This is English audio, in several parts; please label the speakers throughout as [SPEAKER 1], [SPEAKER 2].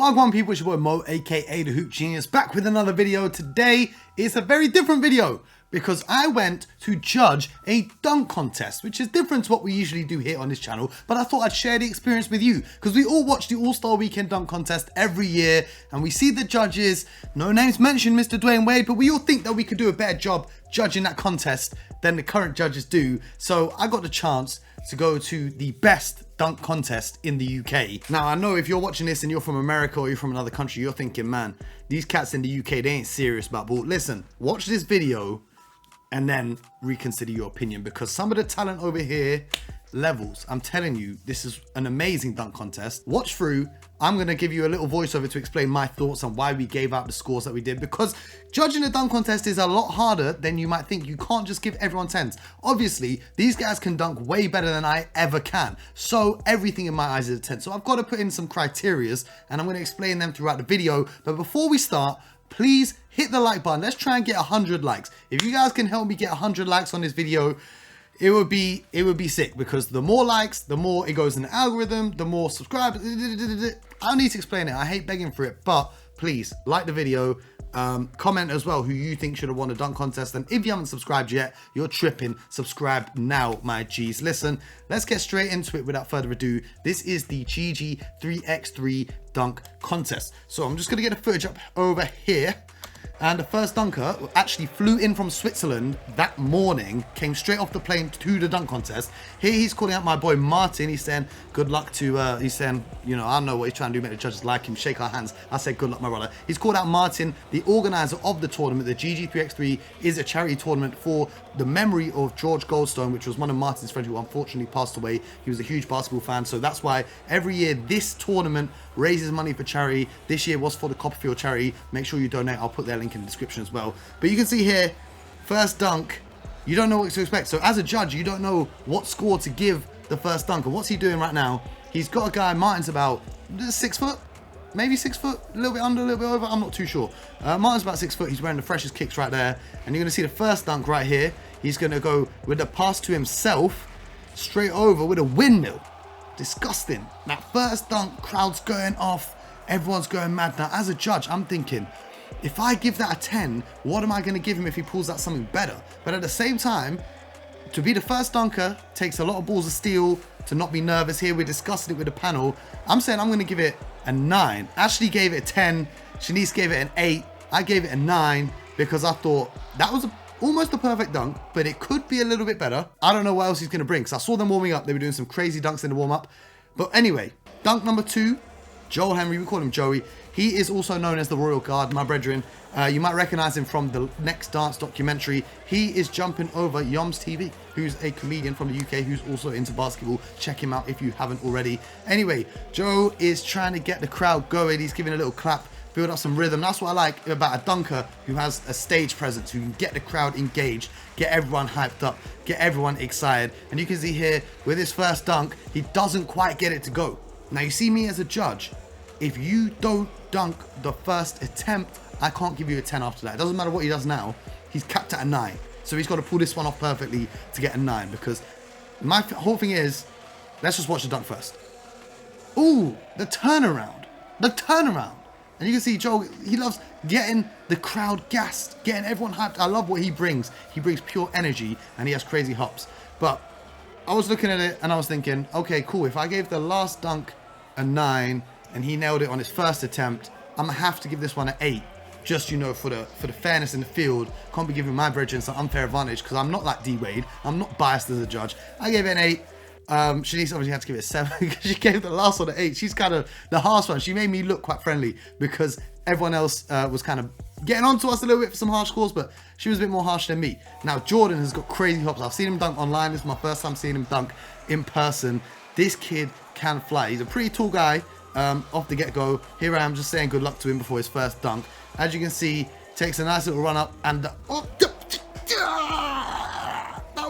[SPEAKER 1] Wagwan people, it's your boy Mo, aka the Hoop Genius, back with another video. Today is a very different video because I went to judge a dunk contest, which is different to what we usually do here on this channel, but I thought I'd share the experience with you because we all watch the All-Star Weekend dunk contest every year and we see the judges, no names mentioned Mr. Dwayne Wade, but we all think that we could do a better job judging that contest than the current judges do. So I got the chance to go to the best dunk contest in the UK. Now, I know if you're watching this and you're from America or you're from another country, you're thinking, man, these cats in the UK, they ain't serious about ball. Listen, watch this video and then reconsider your opinion because some of the talent over here levels. I'm telling you, this is an amazing dunk contest. Watch through. I'm going to give you a little voiceover to explain my thoughts on why we gave out the scores that we did, because judging a dunk contest is a lot harder than you might think. You can't just give everyone 10s. Obviously, these guys can dunk way better than I ever can. So everything in my eyes is a 10. So I've got to put in some criterias and I'm going to explain them throughout the video. But before we start, please hit the like button. Let's try and get 100 likes. If you guys can help me get 100 likes on this video, it would be sick, because the more likes, the more it goes in the algorithm, the more subscribers. I don't need to explain it. I hate begging for it, but please like the video. Comment as well who you think should have won a dunk contest, and if you haven't subscribed yet, you're tripping. Subscribe now, my G's. Listen, let's get straight into it without further ado. This is the GG3x3 dunk contest. So I'm just gonna get the footage up over here. And the first dunker actually flew in from Switzerland that morning, came straight off the plane to the dunk contest. Here he's calling out my boy Martin. He's saying good luck to, he's saying, you know, I don't know what he's trying to do, make the judges like him, shake our hands. I said good luck, my brother. He's called out Martin, the organizer of the tournament. The GG3x3 is a charity tournament for the memory of George Goldstone, which was one of Martin's friends who unfortunately passed away. He was a huge basketball fan, so that's why every year this tournament raises money for charity. This year was for the Copperfield charity. Make sure you donate. I'll put their link in the description as well. But you can see here, first dunk, you don't know what to expect. So as a judge, you don't know what score to give the first dunk. And what's he doing right now? He's got a guy, Martin's about 6 foot, maybe 6 foot, a little bit under, a little bit over, I'm not too sure. Martin's about 6 foot. He's wearing the freshest kicks right there. And you're going to see the first dunk right here. He's going to go with the pass to himself, straight over with a windmill. Disgusting. That first dunk, crowd's going off, everyone's going mad. Now as a judge, I'm thinking, if I give that a 10, what am I going to give him if he pulls out something better? But at the same time, to be the first dunker takes a lot of balls of steel, to not be nervous. Here we're discussing it with the panel. I'm saying I'm going to give it a 9. Ashley gave it a 10, Shanice gave it an 8, I gave it a 9 because I thought that was almost a perfect dunk, but it could be a little bit better. I don't know what else he's going to bring, because I saw them warming up. They were doing some crazy dunks in the warm-up. But anyway, dunk number 2, Joel Henry, we call him Joey. He is also known as the Royal Guard, my brethren. You might recognize him from the Next Dance documentary. He is jumping over Yoms TV, who's a comedian from the UK who's also into basketball. Check him out if you haven't already. Anyway, Joe is trying to get the crowd going. He's giving a little clap, build up some rhythm. That's what I like about a dunker who has a stage presence, who can get the crowd engaged, get everyone hyped up, get everyone excited. And you can see here with his first dunk, he doesn't quite get it to go. Now you see me as a judge. If you don't dunk the first attempt, I can't give you a 10 after that. It doesn't matter what he does now. He's capped at a 9. So he's got to pull this one off perfectly to get a 9, because my whole thing is, let's just watch the dunk first. Ooh, the turnaround. The turnaround. And you can see Joel, he loves getting the crowd gassed, getting everyone hyped. I love what he brings. He brings pure energy and he has crazy hops. But I was looking at it and I was thinking, okay, cool. If I gave the last dunk a 9 and he nailed it on his first attempt, I'm going to have to give this one an 8. Just, you know, for the fairness in the field. Can't be giving my brethren some unfair advantage because I'm not like D Wade. I'm not biased as a judge. I gave it an 8. Shanice obviously had to give it a 7 because she gave the last one an 8. She's kind of the harsh one. She made me look quite friendly because everyone else was kind of getting on to us a little bit for some harsh scores, but she was a bit more harsh than me. Now, Jordan has got crazy hops. I've seen him dunk online. This is my first time seeing him dunk in person. This kid can fly. He's a pretty tall guy off the get-go. Here I am just saying good luck to him before his first dunk. As you can see, takes a nice little run up and that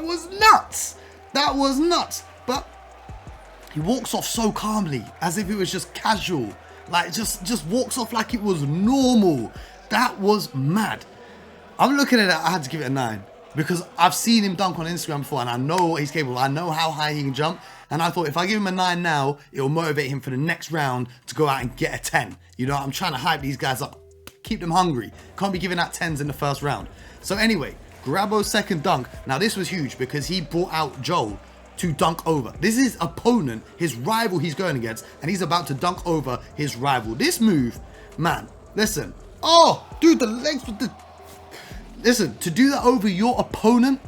[SPEAKER 1] was nuts. That was nuts. But he walks off so calmly, as if it was just casual. Like just walks off like it was normal. That was mad. I'm looking at it, I had to give it a 9. because I've seen him dunk on Instagram before and I know what he's capable. I know how high he can jump. And I thought if I give him a 9 now, it'll motivate him for the next round to go out and get a 10. You know, I'm trying to hype these guys up, keep them hungry. Can't be giving out 10s in the first round. So anyway, Grabo's second dunk. Now this was huge because he brought out Joel to dunk over. This is his opponent, his rival he's going against, and he's about to dunk over his rival. This move, man, listen. Oh, dude, the legs with the... Listen, to do that over your opponent,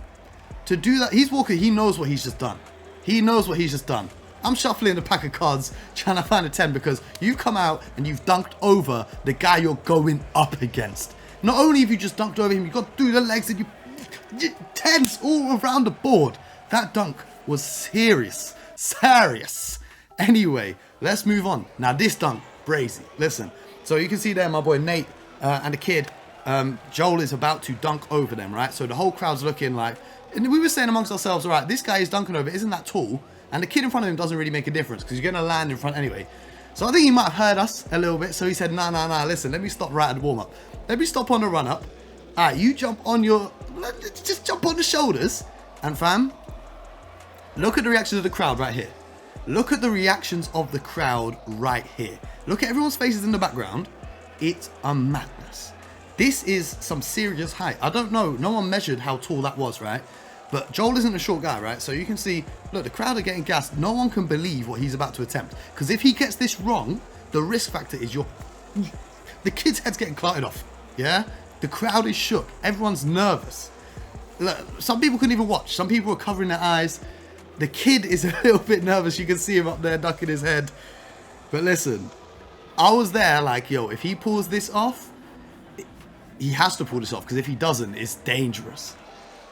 [SPEAKER 1] to do that, he's walking, he knows what he's just done. He knows what he's just done. I'm shuffling the pack of cards, trying to find a 10 because you've come out and you've dunked over the guy you're going up against. Not only have you just dunked over him, you've got through the legs and you 10s all around the board. That dunk was serious. Anyway, let's move on. Now this dunk, brazy. Listen, so you can see there my boy Nate and the kid, Joel is about to dunk over them, right? So the whole crowd's looking like, and we were saying amongst ourselves, all right, this guy is dunking over, isn't that tall? And the kid in front of him doesn't really make a difference because you're going to land in front anyway. So I think he might have heard us a little bit. So he said, nah, listen, let me stop right at the warm-up. Let me stop on the run-up. All right, you jump on your, just jump on the shoulders. And fam, look at the reactions of the crowd right here. Look at the reactions of the crowd right here. Look at everyone's faces in the background. It's a madness. This is some serious height. I don't know. No one measured how tall that was, right? But Joel isn't a short guy, right? So you can see, look, the crowd are getting gassed. No one can believe what he's about to attempt. Because if he gets this wrong, the risk factor is the kid's head's getting clotted off. Yeah? The crowd is shook. Everyone's nervous. Look, some people couldn't even watch. Some people are covering their eyes. The kid is a little bit nervous. You can see him up there ducking his head. But listen, I was there like, yo, if he pulls this off, he has to pull this off. Because if he doesn't, it's dangerous.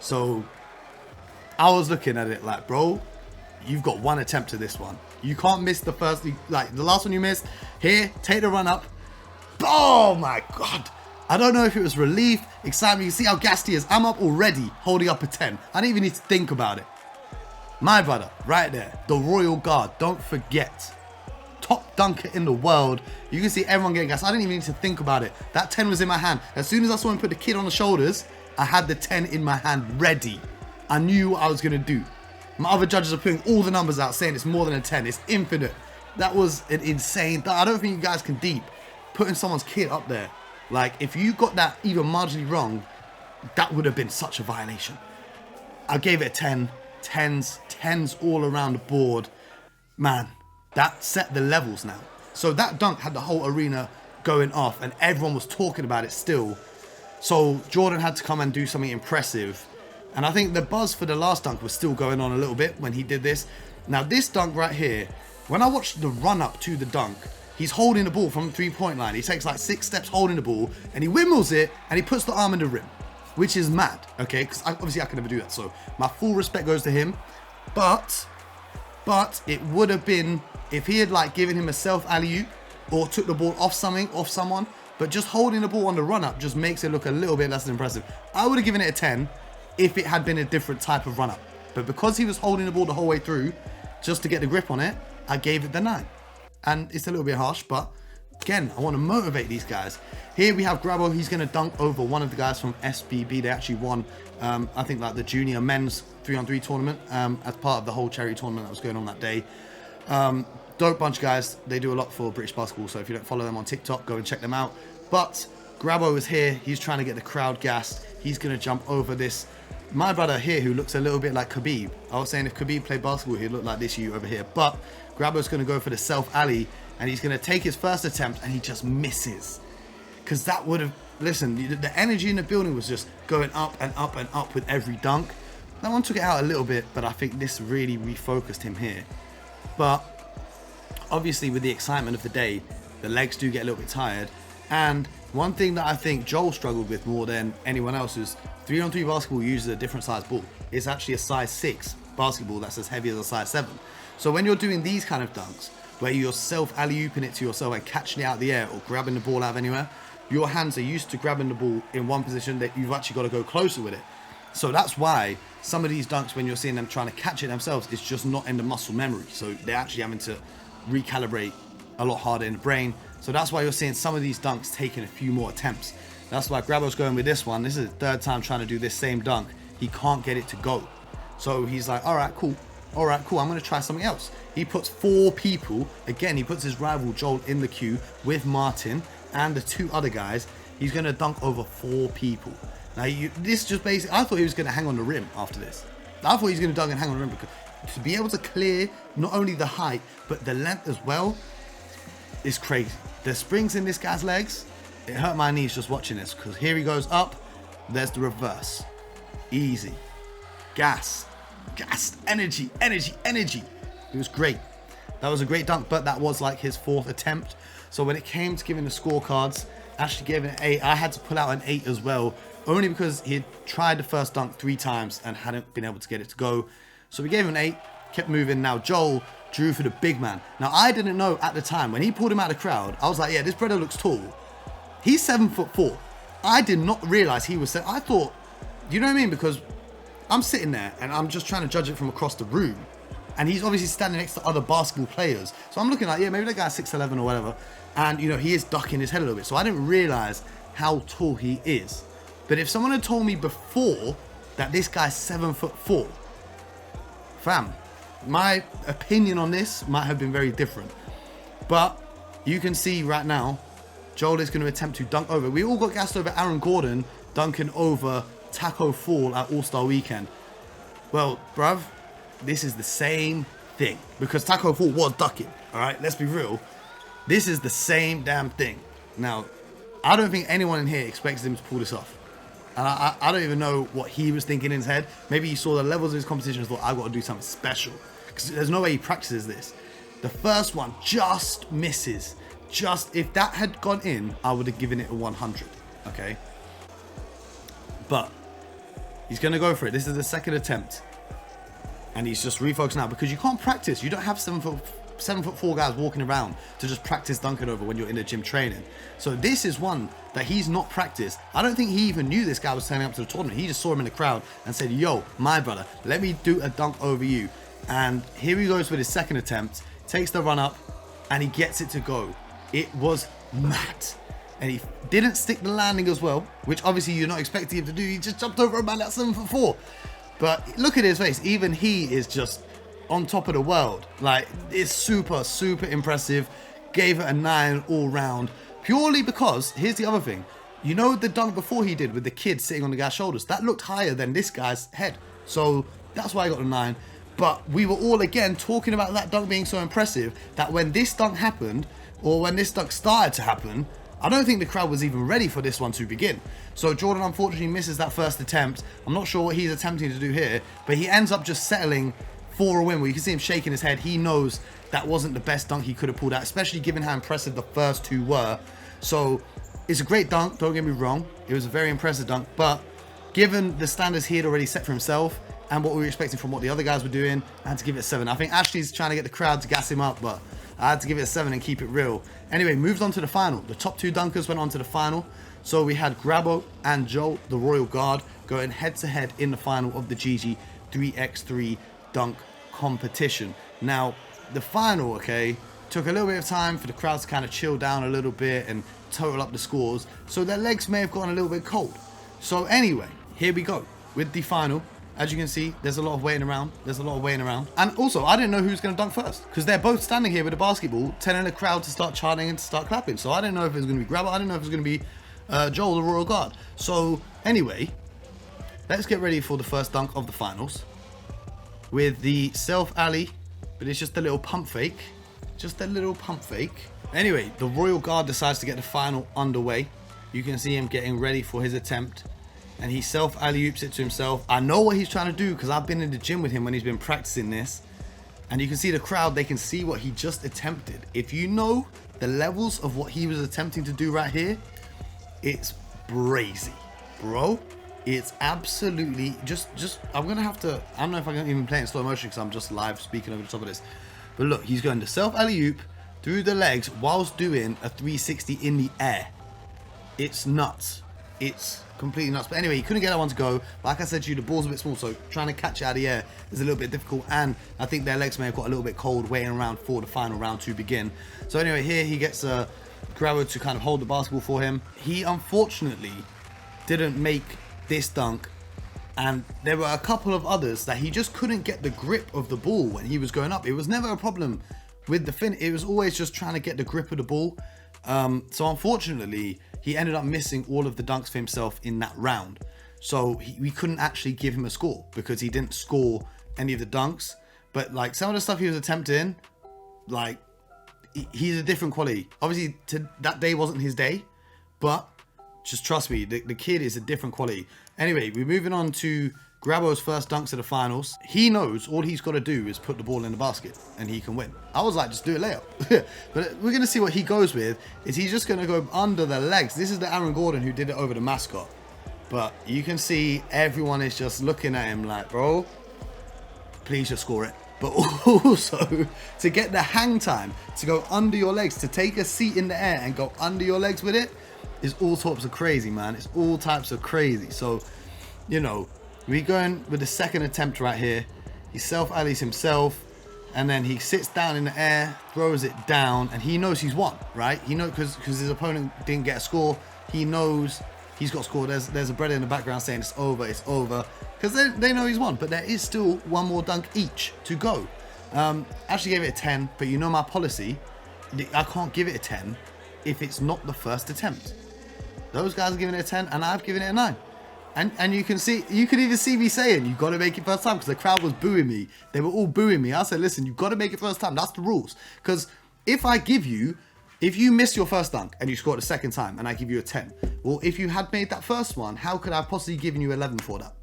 [SPEAKER 1] So I was looking at it like, bro, you've got one attempt to this one. You can't miss the first, like the last one you missed. Here, take the run up. Oh my God. I don't know if it was relief, excitement. You see how gassed he is. I'm up already, holding up a 10. I didn't even need to think about it. My brother, right there, the Royal Guard, don't forget. Top dunker in the world. You can see everyone getting gassed. I didn't even need to think about it. That 10 was in my hand. As soon as I saw him put the kid on the shoulders, I had the 10 in my hand ready. I knew what I was going to do. My other judges are putting all the numbers out saying it's more than a 10. It's infinite. That was an insane... I don't think you guys can deep putting someone's kid up there. Like, if you got that even marginally wrong, that would have been such a violation. I gave it a 10. 10s all around the board. Man, that set the levels now. So that dunk had the whole arena going off and everyone was talking about it still. So Jordan had to come and do something impressive. And I think the buzz for the last dunk was still going on a little bit when he did this. Now this dunk right here, when I watched the run up to the dunk, he's holding the ball from the 3-point line. He takes like 6 steps holding the ball and he windmills it and he puts the arm in the rim, which is mad, okay? Because obviously I can never do that. So my full respect goes to him. But it would have been if he had like given him a self alley-oop or took the ball off someone, but just holding the ball on the run up just makes it look a little bit less impressive. I would have given it a 10 if it had been a different type of run up. But because he was holding the ball the whole way through just to get the grip on it, I gave it the 9. And it's a little bit harsh, but again, I want to motivate these guys. Here we have Grabo. He's going to dunk over one of the guys from SBB. They actually won, I think, like the junior men's 3-on-3 tournament as part of the whole charity tournament that was going on that day. Dope bunch, guys. They do a lot for British basketball, so if you don't follow them on TikTok, go and check them out. But Grabo is here. He's trying to get the crowd gassed. He's going to jump over this. My brother here, who looks a little bit like Khabib. I was saying if Khabib played basketball, he'd look like this you over here. But Grabo's going to go for the self alley, and he's going to take his first attempt, and he just misses. Because that would have... Listen, the energy in the building was just going up and up and up with every dunk. That one took it out a little bit, but I think this really refocused him here. But obviously with the excitement of the day, the legs do get a little bit tired. And one thing that I think Joel struggled with more than anyone else is 3-on-3 basketball uses a different size ball. It's actually a size 6 basketball that's as heavy as a size 7. So when you're doing these kind of dunks, where you're self alley-ooping it to yourself and catching it out of the air or grabbing the ball out of anywhere, your hands are used to grabbing the ball in one position that you've actually got to go closer with it. So that's why some of these dunks, when you're seeing them trying to catch it themselves, it's just not in the muscle memory. So they're actually having to recalibrate a lot harder in the brain. So that's why you're seeing some of these dunks taking a few more attempts. That's why Grabo's going with this one. This is the 3rd time trying to do this same dunk. he can't get it to go. So he's like, all right, cool. All right, cool. I'm going to try something else. He puts 4 people. Again, he puts his rival Joel in the queue with Martin and the 2 other guys. He's going to dunk over 4 people. Now, this just basically, I thought he was going to hang on the rim after this. I thought he was going to dunk and hang on the rim, because to be able to clear not only the height, but the length as well is crazy. The springs in this guy's legs, it hurt my knees just watching this, because here he goes up. There's the reverse. Easy. Gas. Energy. It was great. That was a great dunk, but that was like his 4th attempt. So when it came to giving the scorecards, Ashley gave it an 8. I had to pull out an 8 as well, only because he had tried the first dunk 3 times and hadn't been able to get it to go. So we gave him an 8, kept moving. Now Joel drew for the big man. Now I didn't know at the time, when he pulled him out of the crowd, I was like, yeah, this brother looks tall. He's 7'4". I did not realize he was I thought, you know what I mean? Because I'm sitting there and I'm just trying to judge it from across the room. And he's obviously standing next to other basketball players. So I'm looking like, yeah, maybe that guy's 6'11" or whatever. And, you know, he is ducking his head a little bit. So I didn't realize how tall he is. But if someone had told me before that this guy's 7'4", fam, my opinion on this might have been very different. But you can see right now, Joel is going to attempt to dunk over. We all got gassed over Aaron Gordon dunking over Taco Fall at All-Star Weekend. Well, bruv, this is the same thing, because Taco Fall was ducking. All right, let's be real. This is the same damn thing. Now, I don't think anyone in here expects him to pull this off. And I don't even know what he was thinking in his head. Maybe he saw the levels of his competition and thought, I've got to do something special, because there's no way he practices this. The first one just misses. Just, if that had gone in, I would have given it a 100. Okay. But he's going to go for it. This is the second attempt. And he's just refocused now, because you can't practice. You don't have 7'4" guys walking around to just practice dunking over when you're in the gym training. So this is one that he's not practiced. I don't think he even knew this guy was turning up to the tournament. He just saw him in the crowd and said, yo, my brother, let me do a dunk over you. And here he goes with his second attempt, takes the run up, and he gets it to go. It was mad. And he didn't stick the landing as well, which obviously you're not expecting him to do. He just jumped over a man at 7'4". But look at his face. Even he is just on top of the world. Like, it's super, super impressive. Gave it a 9 all round. Purely because, here's the other thing. You know the dunk before he did with the kid sitting on the guy's shoulders? That looked higher than this guy's head. So that's why I got a 9. But we were all, again, talking about that dunk being so impressive that when this dunk happened, or when this dunk started to happen, I don't think the crowd was even ready for this one to begin. So Jordan unfortunately misses that first attempt. I'm not sure what he's attempting to do here, but he ends up just settling for a win. Where you can see him shaking his head. He knows that wasn't the best dunk he could have pulled out, especially given how impressive the first 2 were. So it's a great dunk, don't get me wrong. It was a very impressive dunk, but given the standards he had already set for himself and what we were expecting from what the other guys were doing, I had to give it a 7. I think Ashley's trying to get the crowd to gas him up, but I had to give it a 7 and keep it real. Anyway, moved on to the final. The top 2 dunkers went on to the final. So we had Grabo and Joel, the Royal Guard, going head-to-head in the final of the GG 3x3 dunk competition. Now, the final, okay, took a little bit of time for the crowd to kind of chill down a little bit and total up the scores. So their legs may have gotten a little bit cold. So anyway, here we go with the final. As you can see, there's a lot of waiting around. And also, I didn't know who was going to dunk first, because they're both standing here with a basketball, telling the crowd to start chanting and to start clapping. So I didn't know if it was going to be Grabo. I didn't know if it was going to be Joel, the Royal Guard. So anyway, let's get ready for the first dunk of the finals with the self alley, but it's just a little pump fake. Anyway, the Royal Guard decides to get the final underway. You can see him getting ready for his attempt. And he self alley-oops it to himself. I know what he's trying to do, because I've been in the gym with him when he's been practicing this. And you can see the crowd, they can see what he just attempted. If you know the levels of what he was attempting to do right here, it's brazy, bro. It's absolutely just I'm gonna have to, I don't know if I can even play it in slow motion because I'm just live speaking over the top of this. But look, he's going to self alley-oop through the legs whilst doing a 360 in the air. It's nuts. It's completely nuts. But anyway, he couldn't get that one to go. Like I said to you, the ball's a bit small, so trying to catch it out of the air is a little bit difficult. And I think their legs may have got a little bit cold waiting around for the final round to begin. So anyway, here he gets Grabo to kind of hold the basketball for him. He unfortunately didn't make this dunk And there were a couple of others that he just couldn't get the grip of the ball when he was going up. It was never a problem with the fin. It was always just trying to get the grip of the ball. So unfortunately, he ended up missing all of the dunks for himself in that round. So we couldn't actually give him a score because he didn't score any of the dunks. But like some of the stuff he was attempting, like he's a different quality. Obviously, that day wasn't his day, but just trust me, the kid is a different quality. Anyway, we're moving on to Grabo's first dunks of the finals. He knows all he's got to do is put the ball in the basket and he can win. I was like, just do a layup. But we're going to see what he goes with. Is he's just going to go under the legs. This is the Aaron Gordon who did it over the mascot. But you can see everyone is just looking at him like, bro, please just score it. But also to get the hang time, to go under your legs, to take a seat in the air and go under your legs with it, is all types of crazy, man. It's all types of crazy. So, you know, we going with the second attempt right here. He self-alleys himself, and then he sits down in the air, throws it down, and he knows he's won, right? He knows because his opponent didn't get a score. He knows he's got a score. There's a brother in the background saying it's over, because they know he's won. But there is still one more dunk each to go. Actually gave it a 10, but you know my policy. I can't give it a 10 if it's not the first attempt. Those guys are giving it a 10 and I've given it a 9. And you can even see me saying, you got to make it first time, because the crowd was booing me. They were all booing me. I said, listen, you got to make it first time. That's the rules. Because if you miss your first dunk and you score it the second time and I give you a 10, well, if you had made that first one, how could I have possibly given you 11 for that?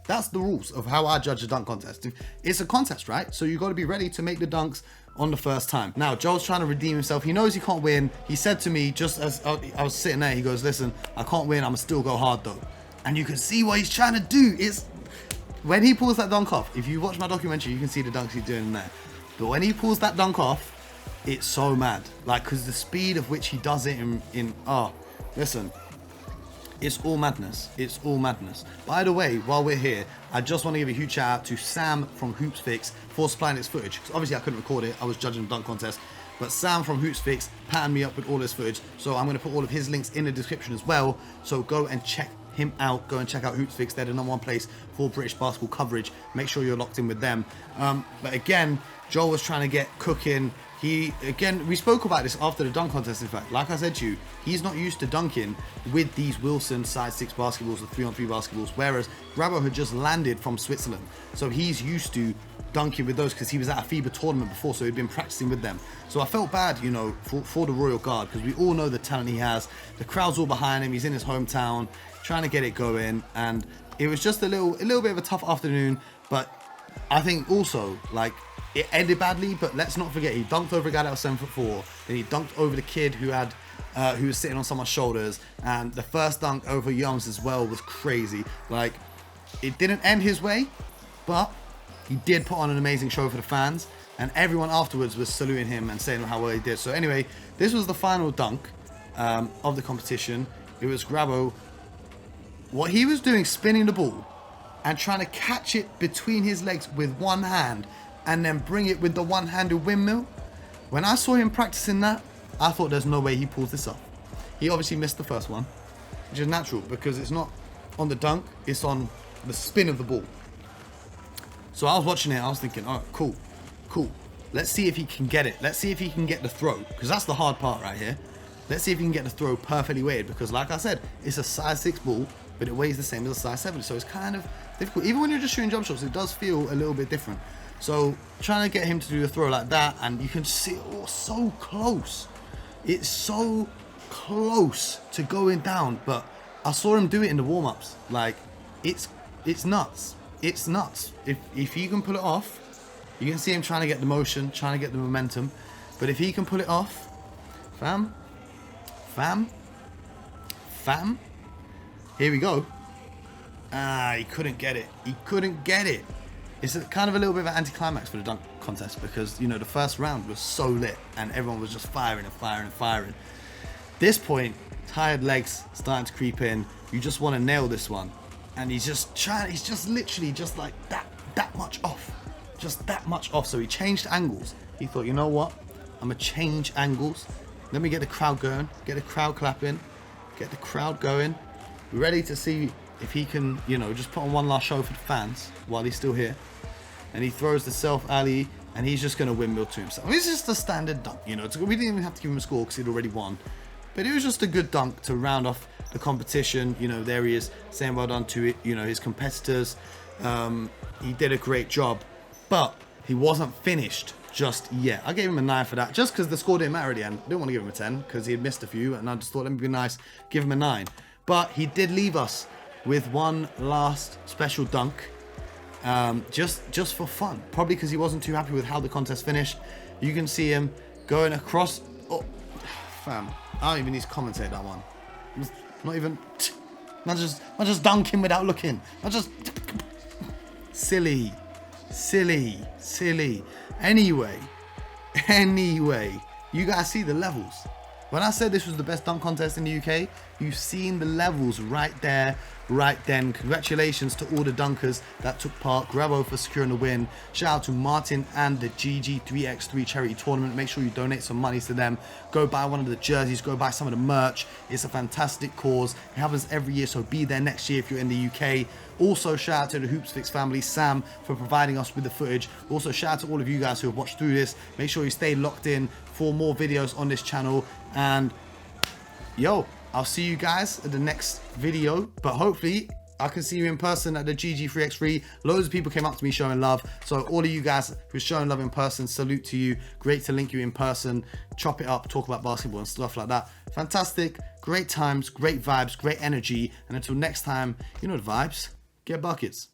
[SPEAKER 1] That's the rules of how I judge a dunk contest. It's a contest, right? So you got to be ready to make the dunks on the first time. Now, Joel's trying to redeem himself. He knows he can't win. He said to me, just as I was sitting there, he goes, listen, I can't win. I'm going to still go hard though. And you can see what he's trying to do. It's when he pulls that dunk off. If you watch my documentary, you can see the dunks he's doing in there. But when he pulls that dunk off, it's so mad. Like, because the speed of which he does it listen, it's all madness. It's all madness. By the way, while we're here, I just want to give a huge shout out to Sam from HoopsFix for supplying this footage. Because obviously I couldn't record it. I was judging the dunk contest. But Sam from HoopsFix patterned me up with all this footage. So I'm going to put all of his links in the description as well. So go and check him out. Go and check out HoopsFix. They're the #1 place for British basketball coverage. Make sure you're locked in with them. But again, Joel was trying to get cooking. We spoke about this after the dunk contest, in fact. Like I said to you, he's not used to dunking with these Wilson size 6 basketballs or 3-on-3 basketballs, whereas Grabo had just landed from Switzerland. So he's used to dunking with those because he was at a FIBA tournament before, so he'd been practicing with them. So I felt bad, you know, for the Royal Guard, because we all know the talent he has. The crowd's all behind him. He's in his hometown, trying to get it going. And it was just a little bit of a tough afternoon, but I think also, like, it ended badly, but let's not forget, he dunked over a guy that was 7'4", then he dunked over the kid who was sitting on someone's shoulders, and the first dunk over Yums as well was crazy. Like, it didn't end his way, but he did put on an amazing show for the fans, and everyone afterwards was saluting him and saying how well he did. So anyway, this was the final dunk of the competition. It was Grabo. What he was doing, spinning the ball and trying to catch it between his legs with one hand and then bring it with the one-handed windmill. When I saw him practicing that, I thought there's no way he pulls this off. He obviously missed the first one, which is natural because it's not on the dunk, it's on the spin of the ball. So I was watching it, I was thinking, oh, cool. Let's see if he can get it. Let's see if he can get the throw, because that's the hard part right here. Let's see if he can get the throw perfectly weighted, because like I said, it's a size 6 ball, but it weighs the same as a size 7, so it's kind of difficult. Even when you're just shooting jump shots, it does feel a little bit different. So trying to get him to do a throw like that, and you can see it so close. It's so close to going down, but I saw him do it in the warm-ups. Like, it's nuts. It's nuts. If he can pull it off, you can see him trying to get the motion, trying to get the momentum. But if he can pull it off, fam, here we go. He couldn't get it. It's kind of a little bit of an anticlimax for the dunk contest, because, you know, the first round was so lit and everyone was just firing. This point, tired legs starting to creep in. You just want to nail this one. And he's just literally just like that much off. Just that much off. So he changed angles. He thought, you know what? I'm going to change angles. Let me get the crowd going. Get the crowd clapping. Get the crowd going. Ready to see if he can, you know, just put on one last show for the fans while he's still here, and he throws the self alley, and he's just going to windmill to himself. It's just a standard dunk, you know. We didn't even have to give him a score because he'd already won. But it was just a good dunk to round off the competition. You know, there he is saying well done to it, you know, his competitors. He did a great job, but he wasn't finished just yet. I gave him a 9 for that, just because the score didn't matter at the end. I didn't want to give him a 10 because he had missed a few, and I just thought, let me be nice, give him a 9. But he did leave us with one last special dunk, just for fun. Probably because he wasn't too happy with how the contest finished. You can see him going across. Oh, fam, I don't even need to commentate that one. Not even. Not just dunking without looking. Not just. Silly. Anyway, you guys see the levels. When I said this was the best dunk contest in the UK, you've seen the levels right there, right then. Congratulations to all the dunkers that took part. Bravo for securing the win. Shout out to Martin and the GG3x3 charity tournament. Make sure you donate some money to them. Go buy one of the jerseys, go buy some of the merch. It's a fantastic cause. It happens every year, so be there next year if you're in the UK. Also, shout out to the Hoopsfix family, Sam, for providing us with the footage. Also, shout out to all of you guys who have watched through this. Make sure you stay locked in for more videos on this channel. And yo, I'll see you guys at the next video, but hopefully I can see you in person at the GG3x3. Loads of people came up to me showing love. So all of you guys who's showing love in person, salute to you. Great to link you in person, chop it up, talk about basketball and stuff like that. Fantastic, great times, great vibes, great energy. And until next time, you know the vibes, get buckets.